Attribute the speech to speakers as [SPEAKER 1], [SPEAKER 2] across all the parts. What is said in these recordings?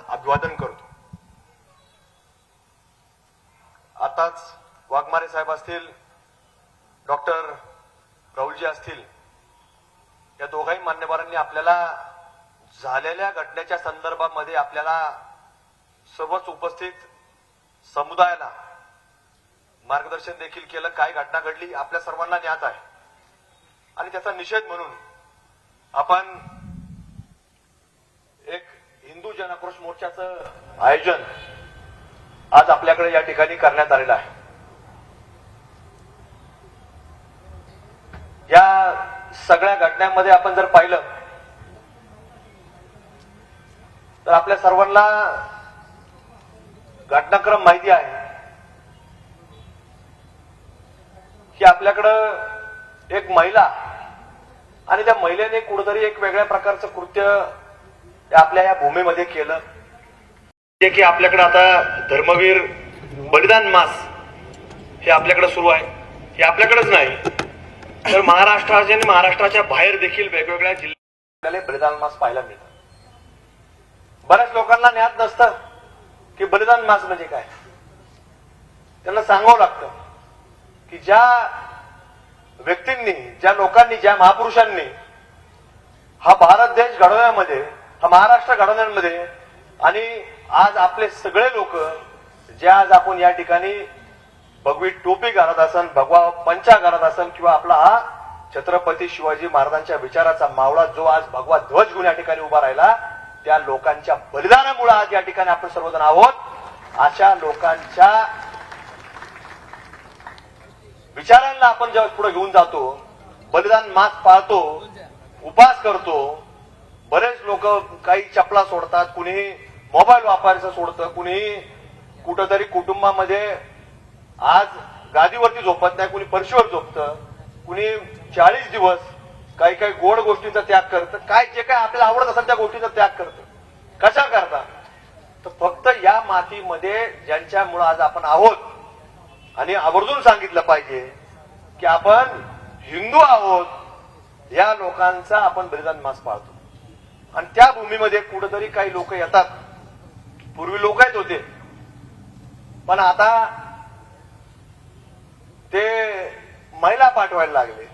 [SPEAKER 1] अभिवादन करतो। आताच वाघमारे साहेब असतील, डॉक्टर राहुलजी असतील, या दोघाही मान्यवरांनी आपल्याला झालेल्या घटनेच्या संदर्भामध्ये आपल्याला सर्वच उपस्थित समुदायाला मार्गदर्शन देखील केलं। काय घटना घडली आपल्या सर्वांना ज्ञात आहे आणि त्याचा निषेध म्हणून आपण एक हिंदू जनआक्रोश मोर्चाचं आयोजन आज आपल्याकडे या ठिकाणी करण्यात आलेलं आहे। या सगळ्या घटनांमध्ये आपण जर पाहिलं तर आपल्या सर्वांना घटनाक्रम माहिती आहे की आपल्याकडं एक महिला आणि त्या महिलेने कुठेतरी एक वेगळ्या प्रकारचं कृत्य आपल्या या भूमीमध्ये केलं, जे की आपल्याकडे आता धर्मवीर बलिदान मास हे आपल्याकडे सुरू आहे। हे आपल्याकडेच नाही तर महाराष्ट्राच्या आणि महाराष्ट्राच्या बाहेर देखील वेगवेगळ्या जिल्ह्यात बलिदान मास पाहायला मिळतात। बऱ्याच लोकांना ज्ञात नसतं की बलिदान मास म्हणजे काय। त्यांना सांगावं लागतं की ज्या व्यक्तींनी, ज्या लोकांनी, ज्या महापुरुषांनी हा भारत देश घडवण्यामध्ये, हा महाराष्ट्र घडवण्यामध्ये आणि आज आपले सगळे लोक जे आज आपण या ठिकाणी भगवी टोपी घालत असन, भगवा पंचा घालत असन किंवा आपला हा छत्रपती शिवाजी महाराजांच्या विचाराचा मावळा जो आज भगवा ध्वज घेऊन या ठिकाणी उभा राहिला, त्या लोकांच्या बलिदानामुळे आज या ठिकाणी आपण सर्वजण आहोत। अशा लोकांच्या विचारांना आपण जेव्हा पुढे घेऊन जातो, बलिदान मास पाळतो, उपास करतो, बरेच लोक काही चपला सोडतात, कुणी मोबाईल वापरायचं सोडतं, कुणी कुठंतरी कुटुंबामध्ये आज गादीवरती झोपत नाही, कुणी फरशीवर झोपतं, कुणी 40 दिवस काही काही गोड गोष्टींचा त्याग करतं, काय जे काय आपल्याला आवडत असेल त्या गोष्टींचा त्याग करतं। कशा करता तर फक्त या मातीमध्ये ज्यांच्यामुळे आज आपण आहोत आणि आवर्जून सांगितलं पाहिजे की आपण हिंदू आहोत, या लोकांचा आपण बलिदान मास पाळतो। आणि त्या भूमीमध्ये कुठेतरी काही लोक येतात, पूर्वी लोक येत होते पण आता ते महिला पाठवायला लागले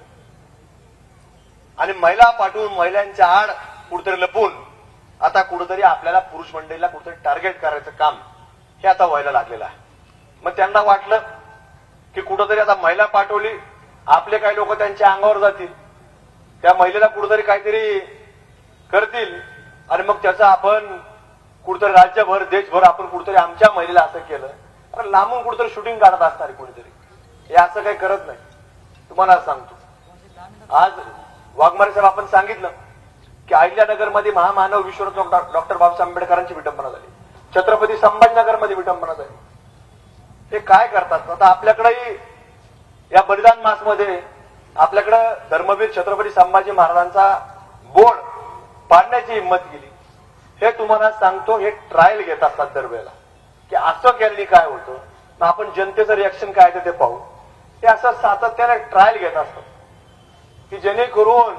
[SPEAKER 1] आणि महिला पाठवून महिलांच्या आड कुठेतरी लपून आता कुठेतरी आपल्याला पुरुष मंडळीला कुठेतरी टार्गेट करायचं काम हे आता व्हायला लागलेलं आहे। मग त्यांना वाटलं की कुठेतरी आता महिला पाठवली, आपले काही लोक त्यांच्या अंगावर जातील, त्या महिलेला कुठेतरी काहीतरी करतील आणि मग त्याचं आपण कुठेतरी राज्यभर देशभर आपण कुठेतरी आमच्या महिलेला असं केलं, अरे लांबून कुठेतरी शूटिंग काढत असणार कुठेतरी, हे असं काही करत नाही। तुम्हाला सांगतो, आज वाघमारे साहेब आपण सांगितलं की अहिल्यानगरमध्ये महामानव विश्वरत्न डॉक्टर बाबासाहेब आंबेडकरांची विटंबना झाली, छत्रपती संभाजीनगरमध्ये विटंबना झाली। हे काय करतात आता आपल्याकडेही या बलिदान मासमध्ये आपल्याकडं धर्मवीर छत्रपती संभाजी महाराजांचा बोर्ड पाडण्याची हिंमत केली। हे तुम्हाला सांगतो, हे ट्रायल घेत असतात दरवेळेला की असं केल्याने काय होतं, मग आपण जनतेचं रिएक्शन काय ते पाहू। हे असं सातत्याने ट्रायल घेत असतात की जेणेकरून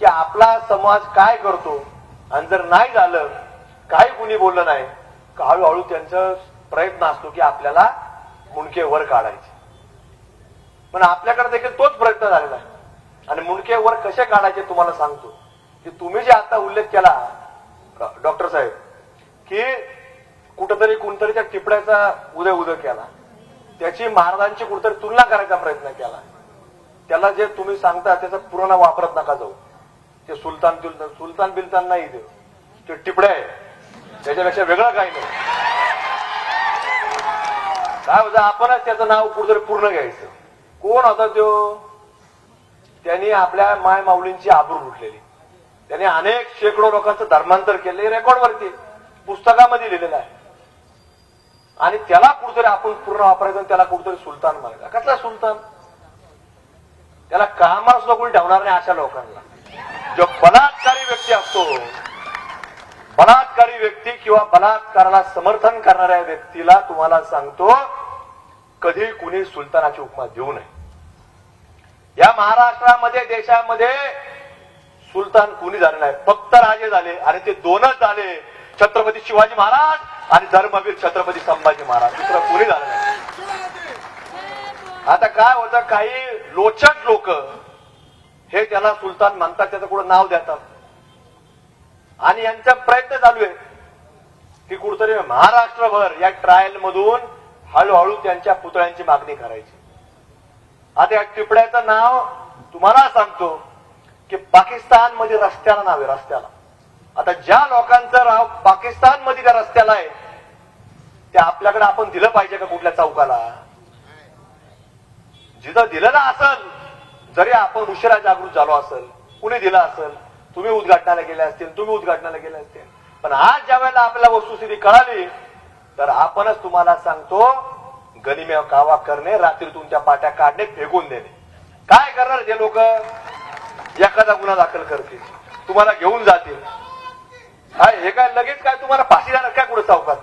[SPEAKER 1] की आपला समाज काय करतो आणि जर नाही झालं, काही कुणी बोललं नाही, हळूहळू त्यांचा प्रयत्न असतो की आपल्याला मुंडके वर काढायचे। पण आपल्याकडे देखील तोच प्रयत्न झालेला आहे आणि मुंडके वर कसे काढायचे तुम्हाला सांगतो की तुम्ही जे आता उल्लेख केला डॉक्टर साहेब की कुठंतरी कोणतरी त्या टिपड्याचा उदय केला, त्याची महाराजांची कुठेतरी तुलना करायचा प्रयत्न केला, त्याला जे तुम्ही सांगता त्याचा पुराणा वापरत नका जाऊ। ते सुलतान बिलतान नाही, ते टिपड्या आहे, त्याच्यापेक्षा वेगळं काही नाही। काय होतं, आपणच त्याचं नाव कुठेतरी पूर्ण घ्यायचं। कोण होता तो? त्यांनी आपल्या माय माऊलींची आबरू लुटलेली, त्यांनी अनेक शेकडो लोकांचं धर्मांतर केले, रेकॉर्डवरती पुस्तकामध्ये लिहिलेलं आहे आणि त्याला कुठेतरी आपण पूर्ण वापरायचं, त्याला कुठेतरी सुलतान म्हणायचं। कसला सुलतान? त्याला कामाला सुद्धा कोणी ठेवणार नाही। अशा लोकांना जो बलात्कारी व्यक्ती असतो, बलात्कारी व्यक्ती किंवा बलात्काराला समर्थन करणाऱ्या व्यक्तीला तुम्हाला सांगतो कधी कुणी सुलतानाची उपमा देऊ नये। या महाराष्ट्रामध्ये, देशामध्ये सुलतान कुणी झाले नाही, फक्त राजे झाले आणि ते दोनच झाले छत्रपती शिवाजी महाराज आणि धर्मवीर छत्रपती संभाजी महाराज, दुसरं कोणी झालं नाही. आता काय होतं, काही लोचट लोक हे त्याला सुलतान म्हणतात, त्याचं कुठं नाव देतात आणि यांचा प्रयत्न चालू आहे की कुठतरी महाराष्ट्रभर या ट्रायल मधून हळूहळू त्यांच्या पुतळ्यांची मागणी करायची. आता या टिपड्याचं नाव तुम्हाला सांगतो की पाकिस्तान मध्ये रस्त्याला नाव आहे, रस्त्याला. आता ज्या लोकांचं नाव पाकिस्तान मध्ये त्या रस्त्याला आहे ते आपल्याकडे आपण दिलं पाहिजे का कुठल्या चौकाला? जिथं दिलं ना असेल, जरी आपण उशिरा जागृत झालो असेल, कुणी दिलं असेल, तुम्ही उद्घाटनाला गेले असतील, तुम्ही उद्घाटनाला गेले असतील, पण आज ज्या वेळेला आपल्याला वस्तुस्थिती कळाली तर आपणच तुम्हाला सांगतो गनिमे कावा करणे, रात्रीतून त्या पाट्या काढणे, फेकून देणे. काय करणार जे लोक? एखादा गुन्हा दाखल करतील, तुम्हाला घेऊन जातील. हे काय लगेच काय तुम्हाला फाशी देणार काय कुठे चौकात?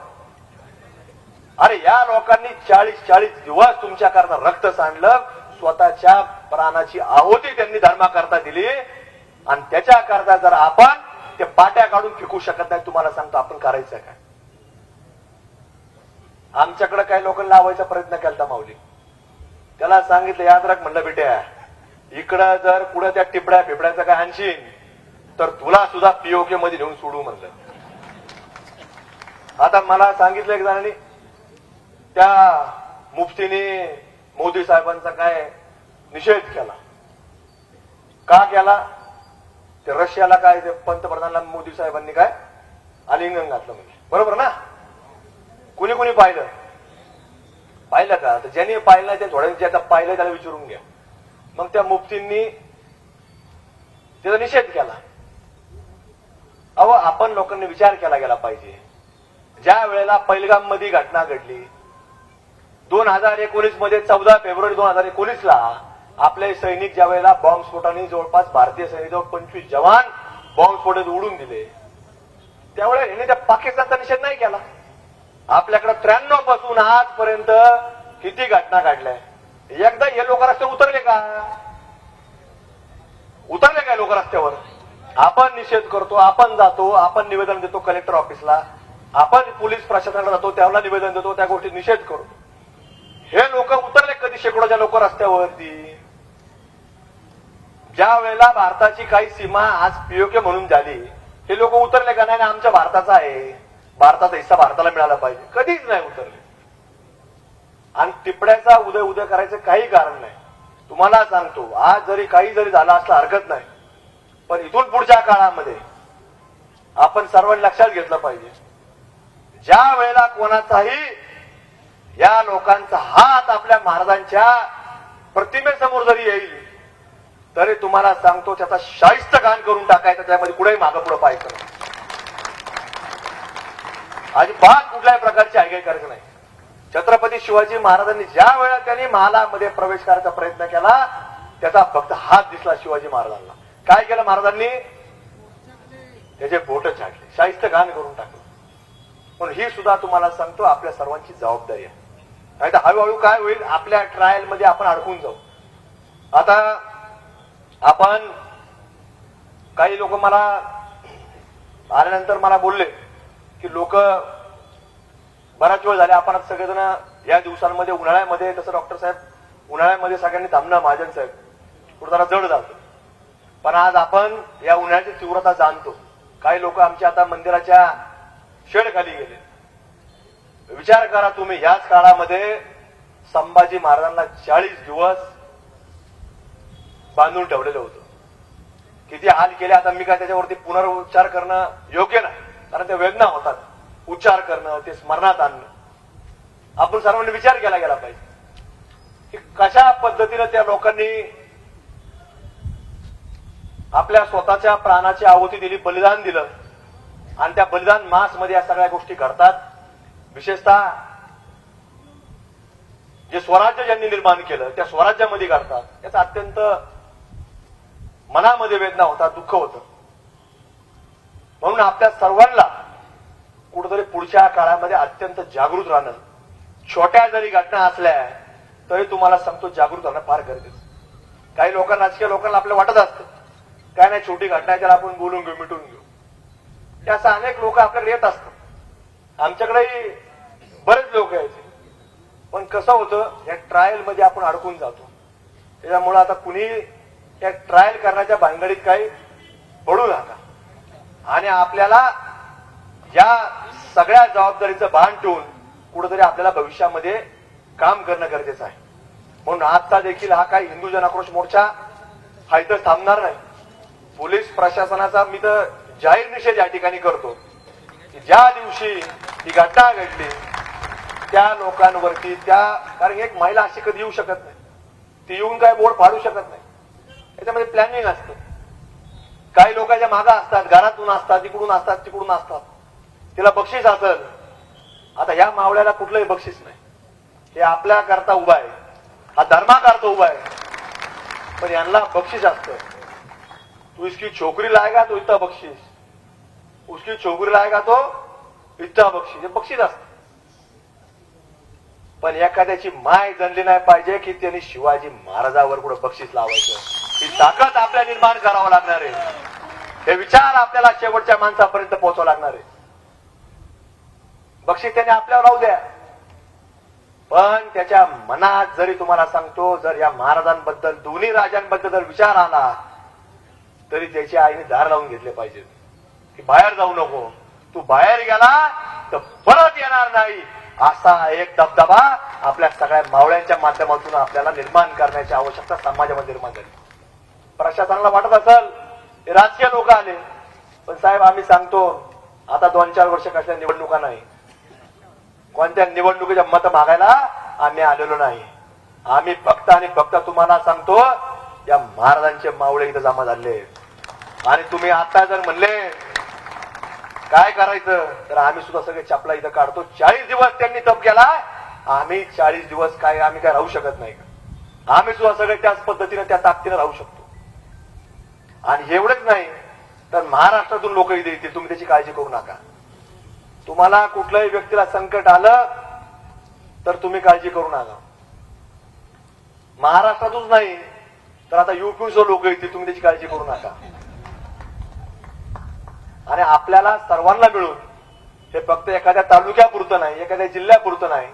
[SPEAKER 1] अरे या लोकांनी 40 दिवस तुमच्याकरता रक्त सांडलं, स्वतःच्या प्राणाची आहुती त्यांनी धर्माकरता दिली आणि त्याच्याकरता जर आपण ते पाट्या काढून फेकू शकत नाही, तुम्हाला सांगतो आपण करायचं काय? आमच्याकडे काही लोकांना लावायचा प्रयत्न केला माऊली, त्याला सांगितलं याद राख, म्हणलं बेट्या इकडं जर पुढे त्या टिपड्या फिपड्याचं काय आणशीन तर तुला सुद्धा पीओके मध्ये नेऊन सोडू म्हणलं. आता मला सांगितलं एक जणांनी, त्या मुफ्तीने मोदी साहेबांचा काय निषेध केला. का केला? ते रशियाला काय ते पंतप्रधानाला मोदी साहेबांनी काय आलिंगन घातलं म्हणजे, बरोबर ना? कुणी कुणी पाहिलं का? तर ज्यांनी पाहिलं नाही ते थोड्या ज्याचा पाहिलं त्याला विचारून घ्या. मग त्या मुफ्तींनी त्याचा निषेध केला. अहो आपण लोकांनी विचार केला गेला पाहिजे. ज्या वेळेला पहिलगाम मध्ये घटना घडली 2019 मध्ये, 14 फेब्रुवारी 2019 आपले सैनिक ज्या वेळेला बॉम्बस्फोटाने जवळपास भारतीय सैनिकावर 25 जवान बॉम्बस्फोटात उडून दिले, त्यावेळेला यांनी त्या पाकिस्तानचा निषेध नाही केला. आपल्याकडे 93 पासून आजपर्यंत किती घटना घडल्या, एकदा हे लोक रस्त्यावर उतरले का? उतरले काय लोक रस्त्यावर? आपण निषेध करतो, आपण जातो, आपण निवेदन देतो कलेक्टर ऑफिसला, आपण पोलीस प्रशासनाला जातो, त्याला निवेदन देतो, त्या गोष्टी निषेध करतो. हे लोक उतरले कधी? शेकडोच्या लोक रस्त्यावरती. ज्या वेळेला भारताची काही सीमा आज पीओके म्हणून झाली, हे लोक उतरले का? नाही आमच्या भारताचा आहे, भारताचा हिस्सा भारताला मिळाला पाहिजे. कधीच नाही उतरले. आणि टिपड्याचा उदय करायचं काही कारण नाही. तुम्हाला सांगतो आज जरी काही जरी झालं असलं हरकत नाही, पण इथून पुढच्या काळामध्ये आपण सर्वांनी लक्षात घेतलं पाहिजे, ज्या वेळेला कोणाचाही या लोकांचा हात आपल्या महाराजांच्या प्रतिमेसमोर जरी येईल तरी तुम्हाला सांगतो त्याचा शाहिस्तखान करून टाकायचं, त्यामध्ये कुठेही मागं पुढे पाहायचं नाही. अजिबात कुठल्याही प्रकारची आगळी करायचं नाही. छत्रपती शिवाजी महाराजांनी ज्या वेळेला त्यांनी महालामध्ये प्रवेश करायचा प्रयत्न केला त्याचा फक्त हात दिसला शिवाजी महाराजांना. काय केलं महाराजांनी? त्याचे बोट छाटले, शाहिस्तखान करून टाकलं. पण ही सुद्धा तुम्हाला सांगतो आपल्या सर्वांची जबाबदारी आहे. नाही तर हळूहळू काय होईल, आपल्या ट्रायल मध्ये आपण अडकून जाऊ. आता आपण काही लोक मला आल्यानंतर मला बोलले की लोक बराच वेळ झाले, आपण सगळेजण या दिवसांमध्ये उन्हाळ्यामध्ये, तसं डॉक्टर साहेब उन्हाळ्यामध्ये सगळ्यांनी थांबणं महाजन साहेब कुठं जरा जड जातं, पण आज आपण या उन्हाळ्याची तीव्रता जाणतो. काही लोक आमच्या आता मंदिराच्या शेड खाली गेले. विचार करा तुम्ही, याच काळामध्ये संभाजी महाराजांना 40 दिवस बांधून ठेवलेलं होतं. किती हाल केले. आता मी काय त्याच्यावरती पुनरुच्चार करणं योग्य नाही, कारण त्या वेदना होतात. उच्चार करणं, ते स्मरणात आणणं आपण सर्वांनी विचार केला गेला पाहिजे की कशा पद्धतीनं त्या लोकांनी आपल्या स्वतःच्या प्राणाची आहुती दिली, बलिदान दिलं. आणि त्या बलिदान मास मध्ये या सगळ्या गोष्टी घडतात. विशेषतः जे स्वराज्य ज्यांनी निर्माण केलं त्या स्वराज्यामध्ये घडतात. याचा अत्यंत मनामध्ये वेदना होतात, दुःख होतं. म्हणून आपल्या सर्वांना कुठेतरी पुढच्या काळामध्ये अत्यंत जागृत राहणं, छोट्या जरी घटना असल्या तरी तुम्हाला सांगतो जागृत राहणं फार गरजेचं. काही लोकांना, राजकीय लोकांना आपल्याला वाटत असतं काय नाही छोटी घटना आहे त्याला आपण बोलून घेऊ, मिटून घेऊ. ते असं अनेक लोक आपल्याकडे येत असतात. आमच्याकडेही बरेच लोक यायचे, पण कसं होतं या ट्रायल मध्ये आपण अडकून जातो. त्याच्यामुळे आता कुणी या ट्रायल करण्याच्या भानगडीत काही पडू नका आणि आपल्याला या सगळ्या जबाबदारीचं भान ठेवून कुठेतरी आपल्याला भविष्यामध्ये काम करणं गरजेचं आहे. म्हणून आजचा देखील हा काही हिंदू जन आक्रोश मोर्चा हा इथं थांबणार नाही. पोलीस प्रशासनाचा मी तर जाहीर निषेध या ठिकाणी करतो की ज्या दिवशी ही घटना घडली त्या लोकांवरती कारण एक महिला अशी कधी येऊ शकत नाही, ती येऊन काय बोर्ड फाडू शकत नाही. त्याच्यामध्ये प्लॅनिंग असतं. काही लोकांच्या मागा असतात, घरातून असतात, तिकडून असतात, तिकडून असतात. तिला बक्षीस असेल. आता या मावळ्याला कुठलंही बक्षीस नाही. हे आपल्या करता उभा आहे, हा धर्माकरता उभा आहे, पण यांना बक्षीस असतं. तू इसकी छोकरी लाएगा तो इतना बक्षीस, उसकी छोकरी लाएगा तो इतना बक्षीस, हे बक्षीस असतं. पण एखाद्याची माय जनली नाही पाहिजे की त्यांनी शिवाजी महाराजावर कुठं बक्षीस लावायचं. ही ताकद आपल्या निर्माण करावं लागणार आहे. हे विचार आपल्याला शेवटच्या माणसापर्यंत पोहोचावं लागणार आहे. बक्षीस त्याने आपल्यावर राहू द्या, पण त्याच्या मनात जरी तुम्हाला सांगतो जर या महाराजांबद्दल दोन्ही राजांबद्दल जर विचार आला तरी त्याची आईने दार लावून घेतले पाहिजे की बाहेर जाऊ नको, तू बाहेर गेला तर परत येणार नाही. असा एक दबदबा आपल्या सगळ्या मावळ्यांच्या माध्यमातून आपल्याला निर्माण करण्याची आवश्यकता समाजामध्ये निर्माण झाली. प्रशासनाला वाटत असेल हे राजकीय लोक आले, पण साहेब आम्ही सांगतो आता 2-4 वर्ष कसल्या निवडणुका नाही, कोणत्या निवडणुकीच्या मत मागायला आम्ही आलेलो नाही. आम्ही फक्त आणि फक्त तुम्हाला सांगतो या महाराजांचे मावळे इथं जमा झाले आणि तुम्ही आता जर म्हणले काय करायचं तर आम्ही सुद्धा सगळे चपला इथं काढतो. 40 दिवस त्यांनी तप केला, आम्ही 40 दिवस आम्ही काय राहू शकत नाही का? आम्ही सुद्धा सगळे त्याच पद्धतीने त्या ताकदीने राहू शकतो. आणि एवढंच नाही तर महाराष्ट्रातून लोक इथे येतील, तुम्ही त्याची काळजी करू नका. तुम्हाला कुठल्याही व्यक्तीला संकट आलं तर तुम्ही काळजी करू नका. महाराष्ट्रातूनच नाही तर आता यूपीचं लोक येतील, तुम्ही त्याची काळजी करू नका. आणि आपल्याला सर्वांना मिळून हे फक्त एखाद्या तालुक्यापुरतं नाही, एखाद्या जिल्ह्यापुरतं नाही,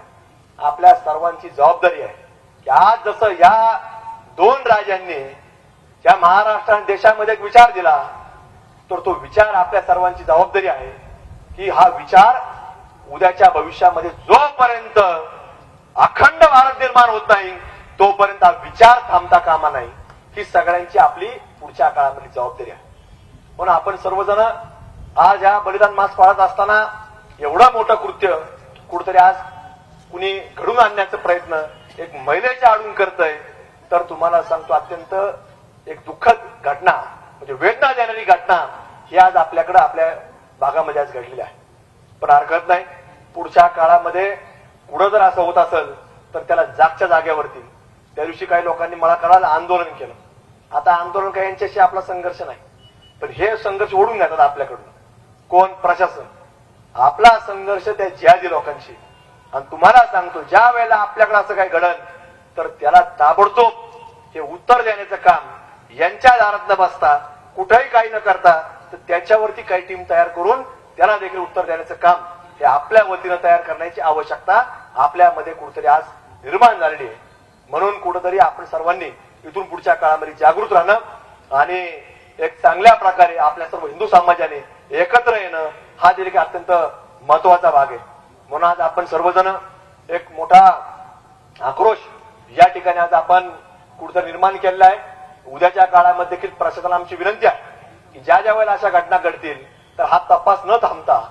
[SPEAKER 1] आपल्या सर्वांची जबाबदारी आहे की आज जसं या 2 राजांनी या महाराष्ट्राने देशामध्ये एक विचार दिला तर तो विचार आपल्या सर्वांची जबाबदारी आहे की हा विचार उद्याच्या भविष्यामध्ये जोपर्यंत अखंड भारत निर्माण होत नाही तोपर्यंत हा विचार थांबता कामा नाही. ही सगळ्यांची आपली पुढच्या काळामधली जबाबदारी आहे. म्हणून आपण सर्वजण आज या बलिदान मास पाळत असताना एवढं मोठं कृत्य कुठेतरी आज कुणी घडून आणण्याचा प्रयत्न एक महिलेच्या आडून करतंय तर तुम्हाला सांगतो अत्यंत एक दुःखद घटना म्हणजे वेदना देणारी घटना ही आज आपल्याकडे आपल्या भागामध्ये आज घडलेली आहे. पण हरकत नाही, पुढच्या काळामध्ये पुढं जर असं होत असेल तर त्याला जागच्या जागेवरती त्या दिवशी काही लोकांनी मला कळालं आंदोलन केलं. आता आंदोलन काही यांच्याशी आपला संघर्ष नाही, पण हे संघर्ष ओढून घेतात आपल्याकडून कोण? प्रशासन. आपला संघर्ष त्या जिहादी लोकांशी. आणि तुम्हाला सांगतो ज्या वेळेला आपल्याकडे असं काही घडलं तर त्याला ताबडतोब हे उत्तर देण्याचं काम यांच्या दारात न बसता कुठेही काही न करता तर त्याच्यावरती काही टीम तयार करून त्याला देखील उत्तर देण्याचं काम हे आपल्या वतीनं तयार करण्याची आवश्यकता आपल्यामध्ये कुठेतरी आज निर्माण झालेली आहे. म्हणून कुठेतरी आपण सर्वांनी इथून पुढच्या काळामध्ये जागृत राहणं आणि एक चांगल्या प्रकारे आपल्या सर्व हिंदू समाजाने एकत्र येणं हा देखील अत्यंत महत्वाचा भाग आहे. म्हणून आज आपण सर्वजण एक मोठा आक्रोश या ठिकाणी आज आपण कुठेतरी निर्माण केलेला आहे. उद्याच्या काळामध्ये देखील प्रशासनाला आमची विनंती आहे की ज्या ज्या वेळेला अशा घटना घडतील तर हा तपास न थांबता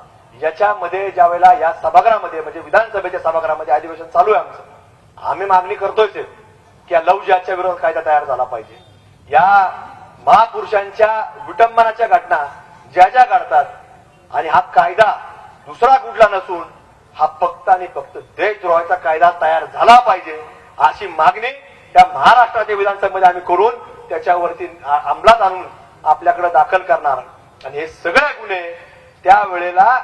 [SPEAKER 1] याच्यामध्ये ज्या वेळेला या सभागृहामध्ये म्हणजे विधानसभेच्या सभागृहामध्ये अधिवेशन चालू आहे आमचं, आम्ही मागणी करतोय की या लव्ह जिहादच्या विरोधात कायदा तयार झाला पाहिजे. या महापुरुषांच्या विटंबनाच्या घटना ज्या ज्या घडतात आणि हा कायदा दुसरा कुठला नसून हा फक्त आणि फक्त देशद्रोहाचा कायदा तयार झाला पाहिजे अशी मागणी त्या महाराष्ट्राच्या विधानसभेमध्ये आम्ही करून त्याच्यावरती अंमलात आणून आपल्याकडे दाखल करणार. आणि हे सगळे गुन्हे त्यावेळेला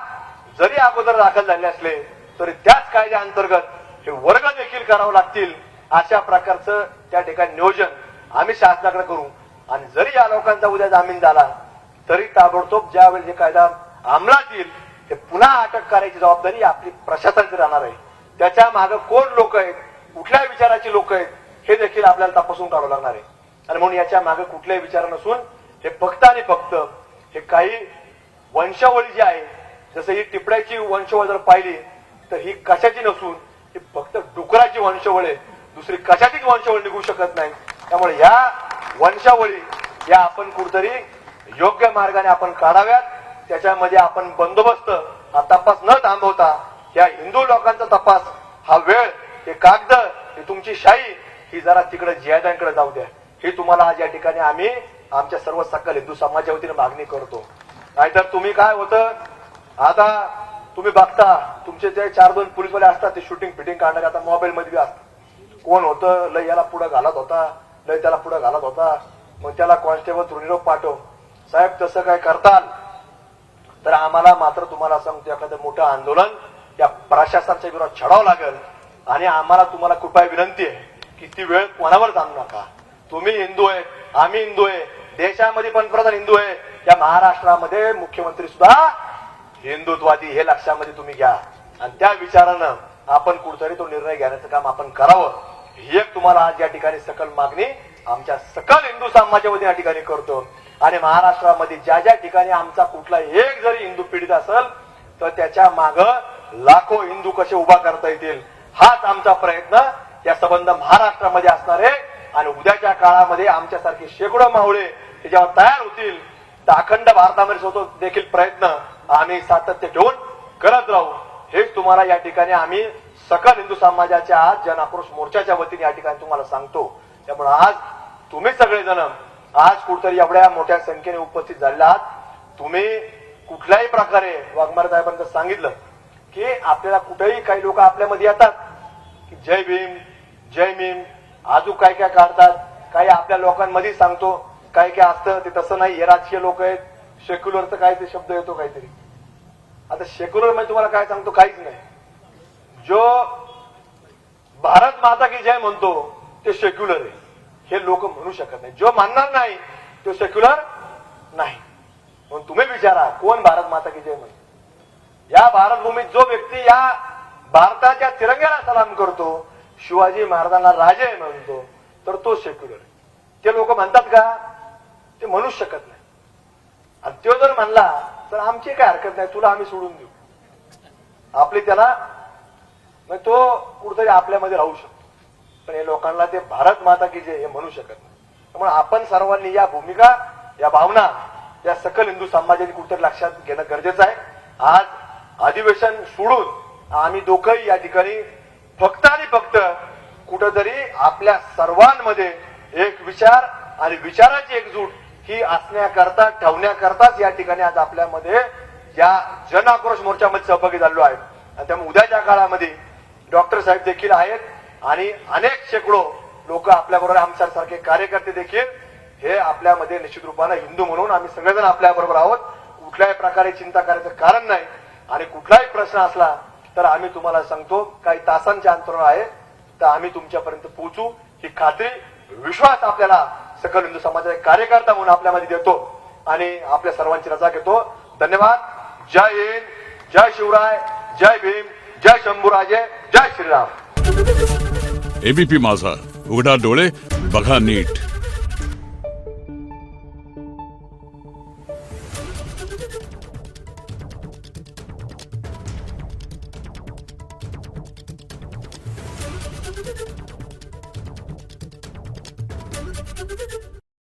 [SPEAKER 1] जरी अगोदर दाखल झाले असले तरी त्याच कायद्याअंतर्गत हे वर्ग देखील करावं लागतील अशा प्रकारचं त्या ठिकाणी नियोजन आम्ही शासनाकडे करू. आणि जरी या लोकांचा उद्या जामीन झाला तरी ताबडतोब ज्यावेळी हे कायदा अंमलात येईल ते पुन्हा पुन्हा अटक करायची जबाबदारी आपली प्रशासनाची राहणार आहे. त्याच्या मागे कोण लोक आहेत, कुठल्या विचाराची लोक आहेत, हे देखील आपल्याला तपासून काढावं लागणार आहे. आणि म्हणून याच्या मागे कुठलेही विचार नसून हे फक्त आणि फक्त हे काही वंशावळी जी आहे, जसं ही टिपड्याची वंशावळ जर पाहिली तर ही कशाची नसून ही फक्त डुकराची वंशावळ आहे. दुसरी कशाचीच वंशावळ निघू शकत नाही. त्यामुळे या वंशावळी या आपण कुठेतरी योग्य मार्गाने आपण काढाव्यात. त्याच्यामध्ये आपण बंदोबस्त हा तपास न थांबवता या हिंदू लोकांचा तपास हा वेळ, हे कागद, हे तुमची शाही ही जरा तिकडे जिहाद्यांकडे जाऊ द्या. ही तुम्हाला आज या ठिकाणी आम्ही आमच्या सर्व सकल हिंदू समाजाच्या वतीने मागणी करतो. नाहीतर तुम्ही काय होतं, आता तुम्ही बघता तुमचे ते 4-2 पोलीसवाले असतात, ते शूटिंग फिटिंग काढणारे आता मोबाईल मध्ये बी असतात. कोण होतं, लय याला पुढे घालत होता, लय त्याला पुढे घालत होता, मग त्याला कॉन्स्टेबल थ्रू निरोप पाठव. साहेब तसं काय करताल तर आम्हाला मात्र तुम्हाला सांगतो एखादं मोठं आंदोलन या प्रशासनाच्या विरोधात छेडावं लागेल. आणि आम्हाला तुम्हाला कृपया विनंती आहे की ती वेळ कोणावर जाणू नका. तुम्ही हिंदू आहे, आम्ही हिंदू आहे, देशामध्ये पंतप्रधान हिंदू आहे, या महाराष्ट्रामध्ये मुख्यमंत्री सुद्धा हिंदुत्ववादी, हे लक्षामध्ये तुम्ही घ्या. आणि त्या विचारानं आपण कुठतरी तो निर्णय घेण्याचं काम आपण करावं. ही एक तुम्हाला आज या ठिकाणी सकल मागणी आमच्या सकल हिंदू समाजामध्ये या ठिकाणी करतो. आणि महाराष्ट्रामध्ये ज्या ज्या ठिकाणी आमचा कुठला एक जरी हिंदू पीडित असेल तर त्याच्या मागं लाखो हिंदू कसे उभा करता येतील, हाच आमचा प्रयत्न या संबंध महाराष्ट्रामध्ये असणार आहे. आणि उद्याच्या काळामध्ये आमच्यासारखे शेकडो मावळे हे जेव्हा तयार होतील तर अखंड भारतामध्ये होतो देखील प्रयत्न आम्ही सातत्य ठेवून करत राहू. हेच तुम्हाला या ठिकाणी आम्ही सकल हिंदू समाजाच्या आज जन आक्रोश मोर्चाच्या वतीने या ठिकाणी तुम्हाला सांगतो. त्यामुळे आज तुम्ही सगळेजण आज कुठतरी एवढ्या मोठ्या संख्येने उपस्थित झालेला आहात. तुम्ही कुठल्याही प्रकारे वाघमारे साहेबांचं सांगितलं की आपल्याला कुठेही काही लोक आपल्यामध्ये येतात की जय भीम जय भीम आजू काय काय काढतात, काही आपल्या लोकांमध्ये सांगतो, काय काय असतं ते तसं नाही. हे राजकीय लोक आहेत, सेक्युलरचा काय ते शब्द येतो काहीतरी. आता सेक्युलर म्हणजे तुम्हाला काय सांगतो, काहीच नाही. जो भारत माता की जय म्हणतो ते सेक्युलर आहे, हे लोक म्हणू शकत नाही. जो मानणार नाही तो सेक्युलर नाही. म्हणून तुम्ही विचारा कोण भारत माता की जय म्हणतो. या भारतभूमीत जो व्यक्ती या भारताच्या तिरंग्याला सलाम करतो, शिवाजी महाराजांना राजे म्हणतो, तर तो सेक्युलर आहे. ते लोक म्हणतात का? ते म्हणूच शकत नाही. आणि तो जर म्हणला तर आमची काय हरकत नाही, तुला आम्ही सोडून देऊ, आपली त्याला तो कुठेतरी आपल्यामध्ये राहू शकतो. पण हे लोकांना ते भारत माता की जय हे म्हणू शकत नाही. त्यामुळे आपण सर्वांनी या भूमिका, या भावना या सकल हिंदू समाजाने कुठेतरी लक्षात घेणं गरजेचं आहे. आज अधिवेशन सोडून आम्ही दोघंही या ठिकाणी फक्त आणि फक्त कुठेतरी आपल्या सर्वांमध्ये एक विचार आणि विचाराची एकजूट ही असण्याकरता ठेवण्याकरताच या ठिकाणी आज आपल्यामध्ये या जन आक्रोश मोर्चामध्ये सहभागी झालेलो आहे. आणि त्यामुळे उद्याच्या काळामध्ये डॉक्टर साहेब देखील आहेत आणि अनेक शेकडो लोक आपल्याबरोबर, आमच्यासारखे कार्यकर्ते देखील हे आपल्यामध्ये निश्चित रूपानं हिंदू म्हणून आम्ही सगळेजण आपल्याबरोबर आहोत. कुठल्याही प्रकारे चिंता करायचं कारण नाही. आणि कुठलाही प्रश्न असला तर आम्ही तुम्हाला सांगतो काही तासांचे अंतर आहे तर आम्ही तुमच्यापर्यंत पोहोचू, ही खात्री विश्वास आपल्याला सकल हिंदू समाजाचा कार्यकर्ता म्हणून आपल्यामध्ये देतो. आणि आपल्या सर्वांची रजा घेतो. धन्यवाद. जय हिंद, जय शिवराय, जय भीम, जय शंभूराजे, जय श्रीराम.
[SPEAKER 2] एबीपी माझा, उघडा डोळे बघा नीट.